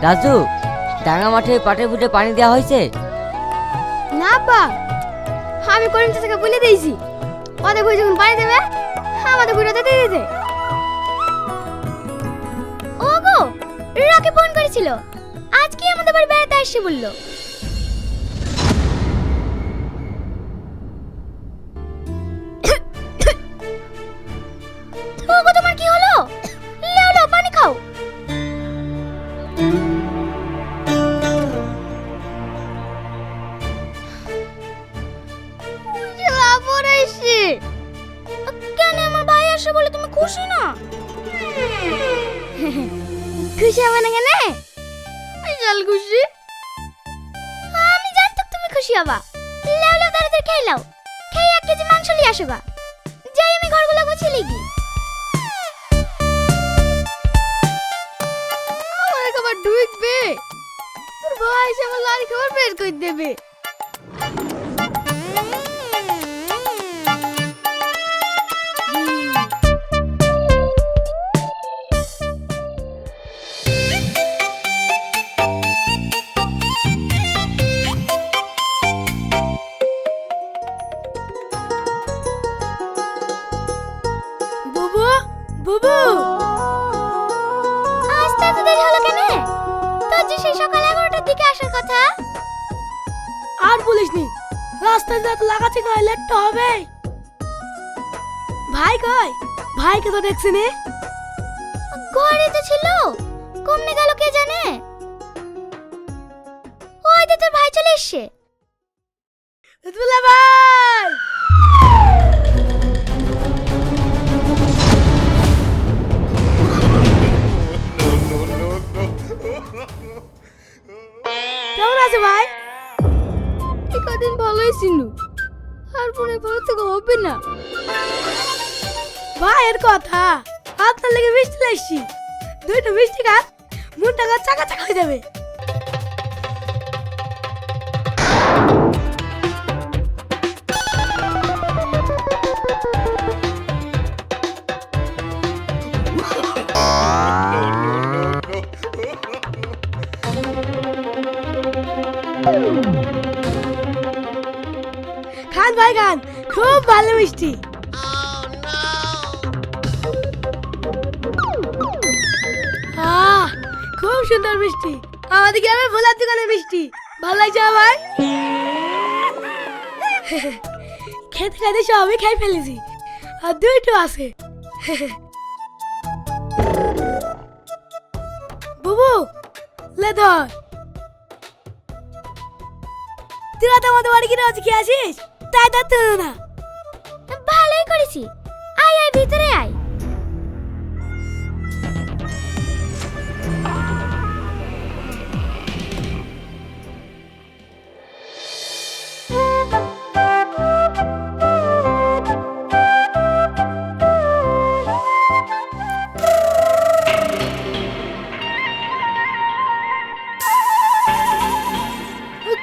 রাজু, ডাঙা মাঠে পাটে ফুটে পানি দেওয়া হয়েছে? না বা, আমি করিম চাচাকে বলে দিয়েছি ওদের ভুঁই যখন পানি দেবে আমাদের ভুঁইটাতে দিয়ে দিতে। ও গো, রকি ফোন করেছিল, আজকে আমাদের বাড়ি বেড়াতে আসছে বললো। ওগো, তোমার কি হলো? লেও লেও পানি খাও। কেন আমার ভাই আসে বলে তুমি খুশি না? খুশি হবে না কেন? চল খুশি। আমি জানতাম তুমি খুশি হবা। লেও লেও তাড়াতাড়ি খেয়ে নাও, খেয়ে 1 কেজি মাংস নিয়ে আসবা। যাই আমি ঘরগুলো গুছিয়ে লিখি। আমার খাবার ঢুকবে, তোর ভাই এসে আমার লাল খাবার বের করে দেবে। বুবু, বুবু, আজকে এত দেরি হলো কেন? তোর যে সেই সকাল 11টার দিকে আসার কথা। আর বলিসনি, রাস্তায় যত লাগাচ্ছি কয় লেট তো হবে। ভাই কই? ভাইকে তো দেখছি নে। ঘরে তো ছিল, কমনে গেল কে জানে। ওই যে তোর ভাই চলে এসেছে। দুলা ভাই, কেমন আছে ভাই? এই কদিন ভালোই ছিল, আর পরে ভালো থেকে হবে না। ভাইয়ের কথা, আপনার লেগে মিষ্টি লাইছি, 2টা মিষ্টি খা, মনটা গা চাকা চাকা হয়ে যাবে। খান ভাই খান, খুব ভালো মিষ্টি। খুব সুন্দর মিষ্টি, আমাদের গ্রামে ভোলার দোকানের মিষ্টি। ভালো লাগছে ভাই? খেতে খেতে সবই খাই ফেলেছি, আর 2টো আছে। বুবু, লে ধর। তুই রাতে আমাদের বাড়ি কিনে আছে কি আসিস? তাই ধরতে হলো না। ভালোই করেছি, আয় আয় ভিতরে আয়।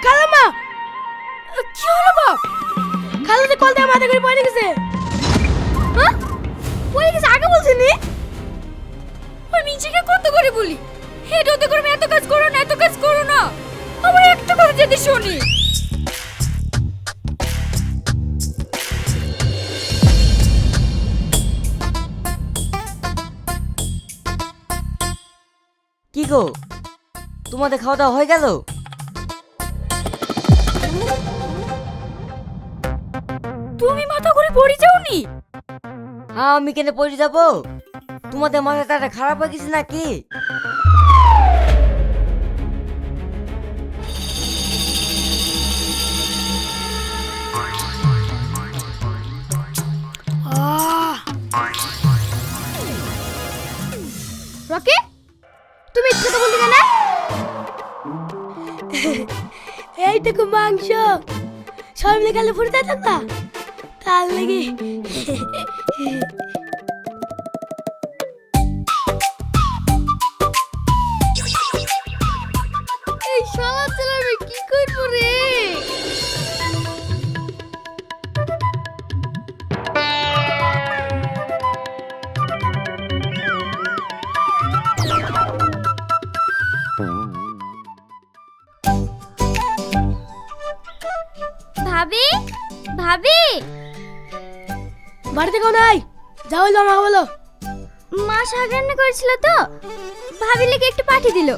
কালামা, কি হলো বাপ? খালাতে কল দিয়ে মাথা করে পড়ে গেছে। হ্যাঁ, পড়ে গেছে আগে বলছিনি? ওই মিছিকে কত করে বলি, হেড হতে করে এত কাজ করো না, এত কাজ করো না, আমার একটা কথা যদি শুনি। কি গো, তোমাদের খাওয়া দাওয়া হয়ে গেল? তুমি মাথা করে পড়ে যাওনি? হ্যাঁ, আমি কেন পড়ে যাবো? তোমাদের মাথাটা খারাপ হয়ে গেছে নাকি? রকি, তুমি ইচ্ছে তো বলতে না? এইটুকু মাংস সব মিলে গেলে ফুটে যেত না, তার লেগে। এই শালা ছেলে কি করবো রে? ভাবি বাড়িতে কেউ নাই, যা হইলো আমাকে বলো। মা শাক রান্না করেছিল তো, ভাবি লেগে একটু পাঠিয়ে দিল।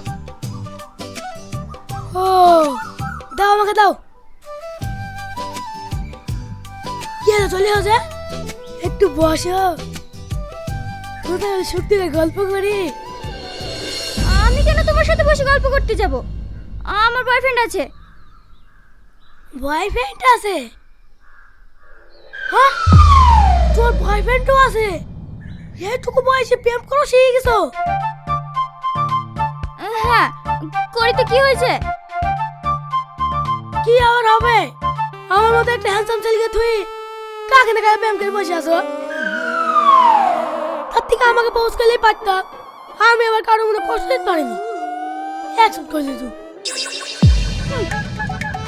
ও দাও, আমাকে দাও। কি হলো, চলে আসে? একটু বসো, কোথায় সত্যি গল্প করি। আমি কেন তোমার সাথে বসে গল্প করতে যাব? আমার বয়ফ্রেন্ড আছে। বয়ফ্রেন্ড আছে? হ্যাঁ, তোর বয়ফ্রেন্ডও আছে? এইটুকু বয়সে প্রেম করো শিখে গেছো? হ্যাঁ, করিতে কি হয়েছে? কি আর হবে, আমার মতো একটা হ্যান্ডসাম ছেলেকে তুই কাকে না কাকে প্রেম করে বসে আছো। তার থেকে আমাকে পৌঁছ করলেই পারতাম, আমি আবার কারো মনে কষ্ট দিতে পারিনি। অ্যাকসেপ্ট করে দিত।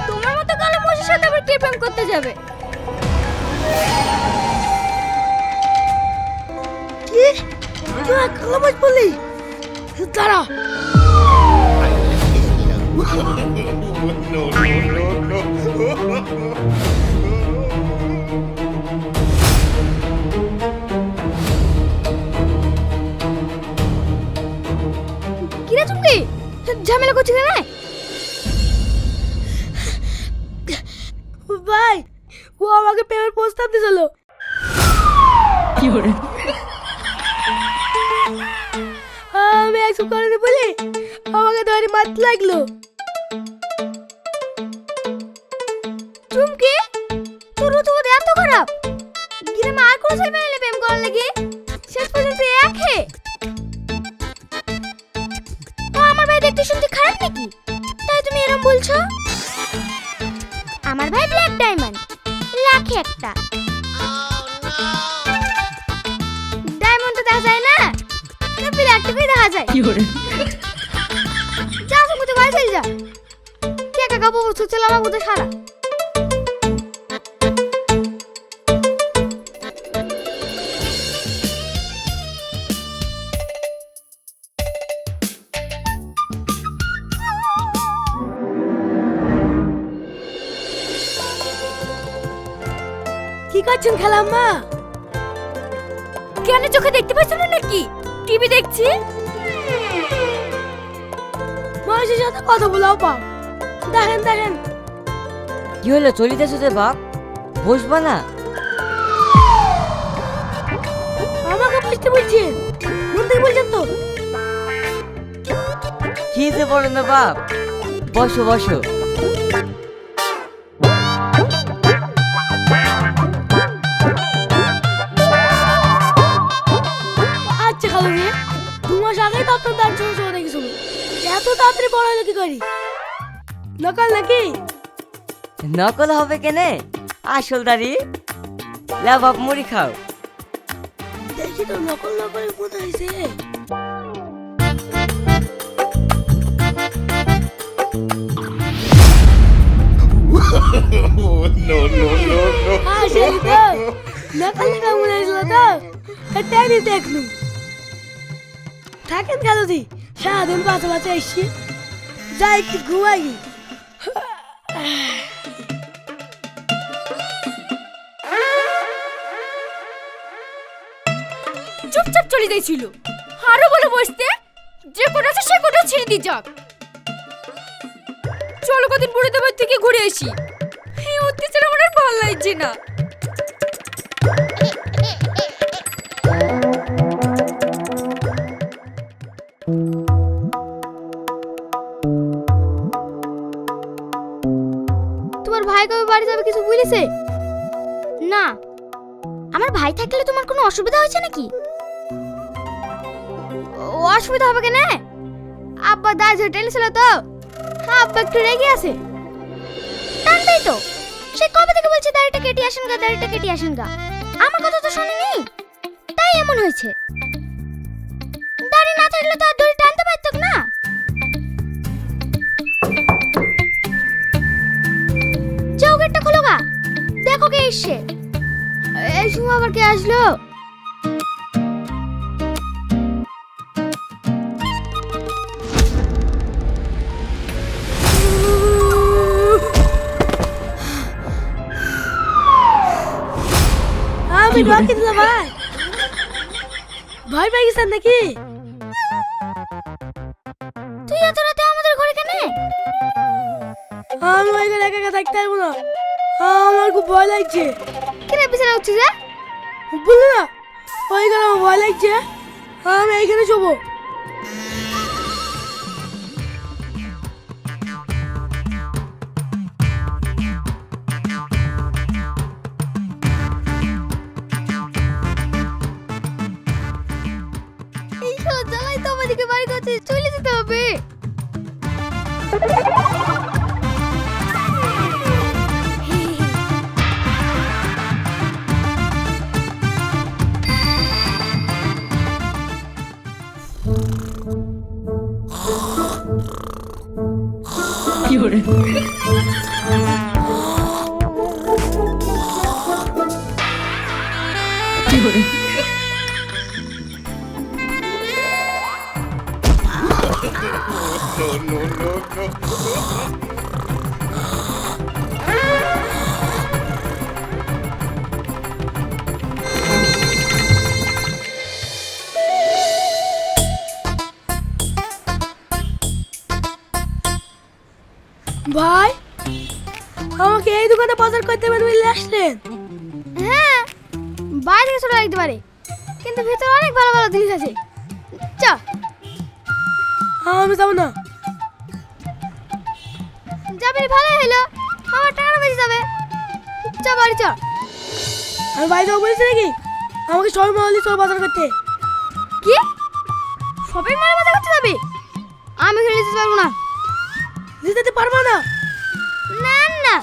তোমার মতো কালো বসে সাথে আবার কে প্রেম করতে যাবে? কি তুই কালো বস বললি? দাঁড়া। কিরে তুমি ঝামেলা করছিস কেন? ভাই, ও আমাকে প্রেমের প্রস্তাব দিয়েছিল। কি করে? আমি একটু করে বলি, আমাকে ধরে মারতে লাগলো। চুমকি, তোর তো এত খারাপ, গ্রামে আর কোনো ছেলে মেয়ে প্রেম করার লাগে শেষ পর্যন্ত একে। আমার ভাই দেখতে শুনতে খারাপ নাকি, তাই তুমি এরকম বলছো? আমার ভাই ব্ল্যাক ডায়মন্ড, লাখে একটা। ডায়মন্ড তো দেখা যায় না, ব্ল্যাক টাই দেখা যায়। কি করে? যা তুমি তো বাড়ি চলে যা। কে কাকা বাবু চলে আমার বুঝে সারা। কি করছেন খালাম্মা? কেন চোখে দেখতে পাচ্ছ না নাকি? টিভি দেখছি। মানুষের সাথে কথা বলাও পাও। দেখেন দেখেন। কি হলো, চলিতেছো যে বাপ? বসবা না? আমাকে বসতে বলছেন? মন থেকে বলছেন তো? কি যে বলো না বাপ, বসো বসো। আচ্ছা খালুজি, 2 মাস আগেই তো আপনার দাঁড় ছোট ছোট দেখেছিল, এত তাড়াতাড়ি বড় হলো কি করি? নকল নাকি? নকল হবে কেনে, আসল দাড়ি। লা বাপ, মুড়ি খাও। দেখি তো নকল নকল মনে হয়েছে। আসলে তো নকল নকল মনে হয়েছিল তো, এটাই দেখলুম। থাকেন খালুজি, সারাদিন বাঁচা বাঁচা এসছি, যা একটু ঘুমাই। চুপচাপ চলে যাইছিল, আরো বলে বসতে যে কোটা আছে সে কোটা ছেড়ে দিয়ে যাক। চলো কদিন বুড়ো দেবার থেকে ঘুরে আসি, এই অত্যাচার আমার আর ভালো লাগছে না। তোমার ভাই কবে বাড়ি যাবে কিছু বলেছে? না। আমার ভাই থাকলে তোমার কোনো অসুবিধা হয়েছে নাকি? অসুবিধা হবে কেন? আব্বা দায় ধরে টেনেছিল তো, আব্বা একটু রেগে আছে। টানবেই তো, সে কবে থেকে বলছে দাড়িটা কেটে আসেন গা, দাড়িটা কেটে আসেন গা। আমার কথা তো শুনিনি, তাই এমন হয়েছে। দাড়ি না থাকলে তো আর দড়ি টানতে পারতো না। যাও, গেটটা খোলো গা, দেখো কে এসছে। এই সময় আবার কে আসলো? আমি রকি দিলাম ভাই। ভয় পেয়ে গেছেন নাকি? তুই এত রাতে আমাদের ঘরে কেন? আমি ওইখানে একা একা থাকতে পারবো না, আমার খুব ভয় লাগছে। কেন বিছানা উঠছিস রে? বললো না ওইখানে আমার ভয় লাগছে, আমি এইখানে শোবো। এই শালা জ্বালাই তো আমাদেরকে বাড়ি করছে, চলে যেতে হবে। ভাই আমাকে এই দোকানে বাজার করতে পারবেন আসলেন? হ্যাঁ, বাইরে থেকে ছোট লাগতে পারে, কিন্তু ভিতরে অনেক ভালো ভালো জিনিস আছে। চল। আমি যাবো না। যাবি ভালোই হলো, আমার টাকাটা বেশি যাবে। চ বাড়ি চ। আমি বাইরে যাবো বলেছি নাকি? আমাকে সবাই মহলি চল বাজার করতে। কি শপিং মলে বাজার করতে যাবি? আমি ঘুরে যেতে পারবো না। যেতে পারবো না? না না,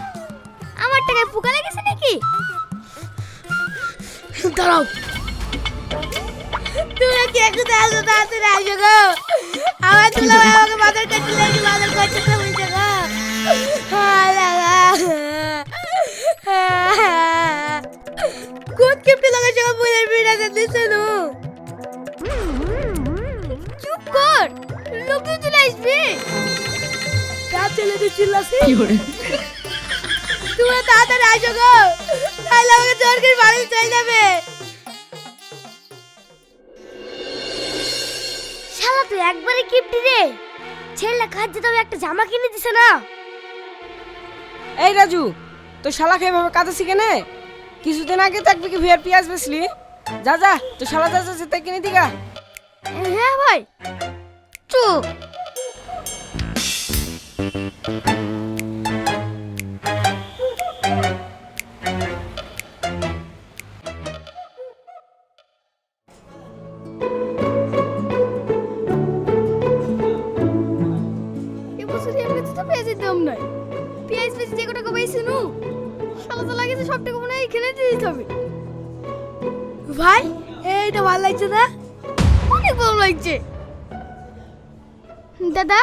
আমার টাকায় পোকা লেগেছে নাকি? দাঁড়াও, তোমরা কি একটু আসো, তাড়াতাড়ি আসো গো। আমার তুলা আমাকে বাজার করতে লেগে বাজার করতে তো বলছে গো। কোন কিপটে লাগা জায়গা বলে বিনা দিছে নো। চুপ কর, লোকজন চলে আসবে। কাজ চলে দিচ্ছিলাসি। তোমরা তাড়াতাড়ি আসো গো, তাহলে আমাকে জোর করে বাড়ি চলে যাবে। শালা তো একবারে কিপটি রে, ছেলে খাচ্ছে তবে একটা জামা কিনে দিছে না। এই রাজু, তো শালাকে এভাবে কাঁদা শিখে নে। কিছুদিন আগে তো এক বিঘে ভিয়ার পেঁয়াজ বেচলি। যা যা, তো শালা যা যা তাই কিনে দিগা। হ্যাঁ ভাই, চুপ। এবছরই আমার কাছে তো পেঁয়াজের দাম নাই। পেঁয়াজ বেশি যে কটা কমাইছি নু, শালা তো লাগেছে সব টাকা মনে হয় এখানে দিয়ে দিতে হবে। ভাই এইটা ভালো লাগছে না? অনেক ভালো লাগছে। দাদা,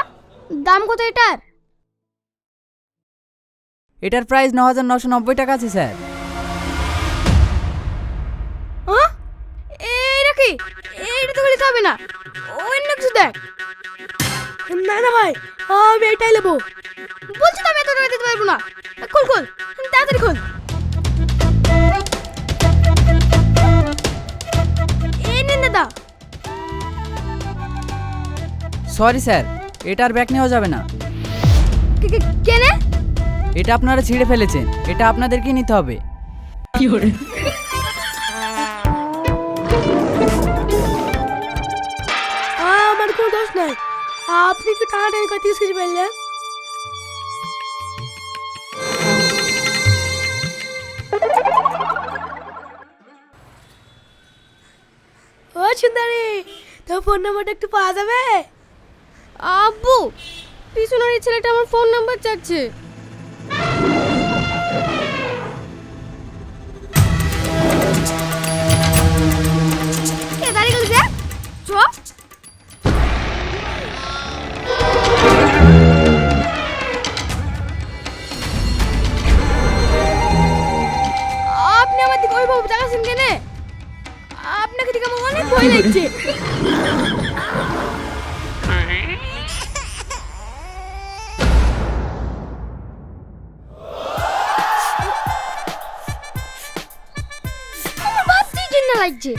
দাম কত এটার? এটার প্রাইস ৯,৯৯০ টাকা আছে স্যার। হ্যাঁ, এইটা কি? এইটা তো নিতে হবে না, অন্য কিছু দেখ। না না ভাই, আমি এটাই নেবো। বলছি তো আমি এত টাকা দিতে পারবো না। খুল খুল, তাড়াতাড়ি খুল। এই নিন দাদা। সরি স্যার, এটার ব্যাক নেওয়া যাবে না। কেনে? এটা আপনারা ছিঁড়ে ফেলেছেন, এটা আপনাদেরকেই নিতে হবে। আমার কোনো দোষ নাই, আপনি কি টানাটানি করতে শিখে ফেললেন। ও সুন্দরী, তোর ফোন নাম্বারটা একটু পাওয়া যাবে? আব্বু, পিছনের এই ছেলেটা আমার ফোন নাম্বার চাচ্ছে। কে দাঁড়িয়ে গেলি যে? চ। আপনি আমার দিকে ওইভাবে তাকাচ্ছেন কেনে? আপনাকে দিকে আমার অনেক ভয় লাগছে। লাগছে।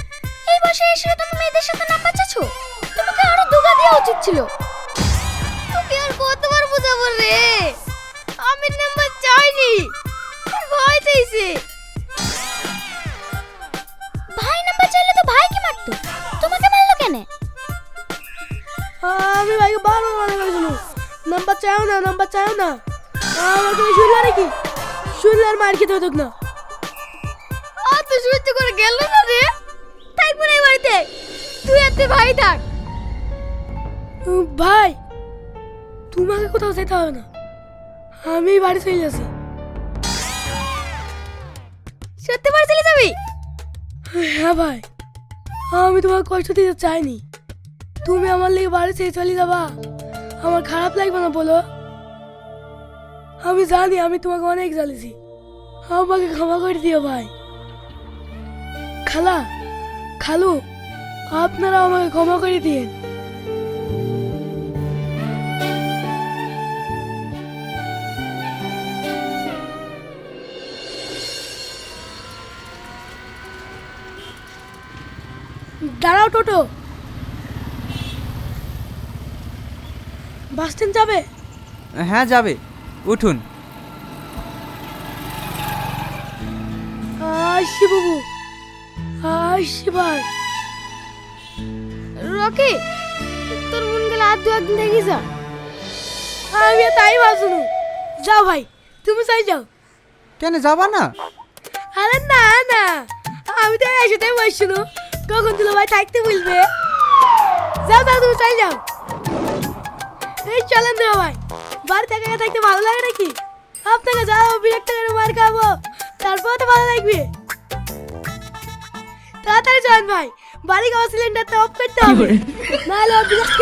এই বয়সে এসে তুমি মেয়েদের সাথে নাম্বার চাচ্ছো? তোমাকে আরো দুগা দেওয়া উচিত ছিল। তোকে আর কতবার বোঝাবো রে, আমি নাম্বার চাইনি, ভয় চাইছে। ভাই নাম্বার চাইলে তো ভাইকে মারতো, তোমাকে মারলো কেন? আমি ভাইকে বারবার মানা করেছিল, নাম্বার চাও না, নাম্বার চাও না। আমার তুমি শুনলে নাকি? শুনলে আর মার খেতে হতো না। আর তো সহ্য করে গেল না রে, থাকবো না এই বাড়িতে, তুই আর তুই ভাই থাক। ভাই তোমাকে কোথাও যেতে হবে না, আমি বাড়ি চলে যাচ্ছি। সত্যি বাড়ি চলে যাবি? হ্যাঁ ভাই, আমি তোমাকে কষ্ট দিতে চাইনি। তুমি আমার লেগে বাড়ি ছেড়ে চলে যাবা, আমার খারাপ লাগবে না বলো? আমি জানি আমি তোমাকে অনেক জ্বালিয়েছি, আমাকে ক্ষমা করে দিও ভাই। খালা, খালু, আপনারা আমাকে ক্ষমা করে দিন। দাঁড়াও টোটো, বাস স্ট্যান্ড যাবে? হ্যাঁ যাবে, উঠুন। আসি বাবু, আসি ভাই। রকি, তোর মন গেলে আর দু একদিন থেকে যা। আমি আর তাই ভাবছিলাম। যাও ভাই, তুমি চাই যাও। কেন যাবা না? আরে না না, আমি তো একসাথে বসছিল, কখন দিল ভাই থাকতে বলবে। যাও যাও, তুমি চাই যাও। এই চলেন না ভাই, বাড়ি থেকে একা থাকতে ভালো লাগে নাকি? আপনাকে যাও বিরক্ত করে মার খাবো, তারপর তো ভালো লাগবে। তাড়াতাড়ি চলেন ভাই, বাড়ি খাওয়া সিলিন্ডারটা অফ করতে হবে, নাহলে বিরক্ত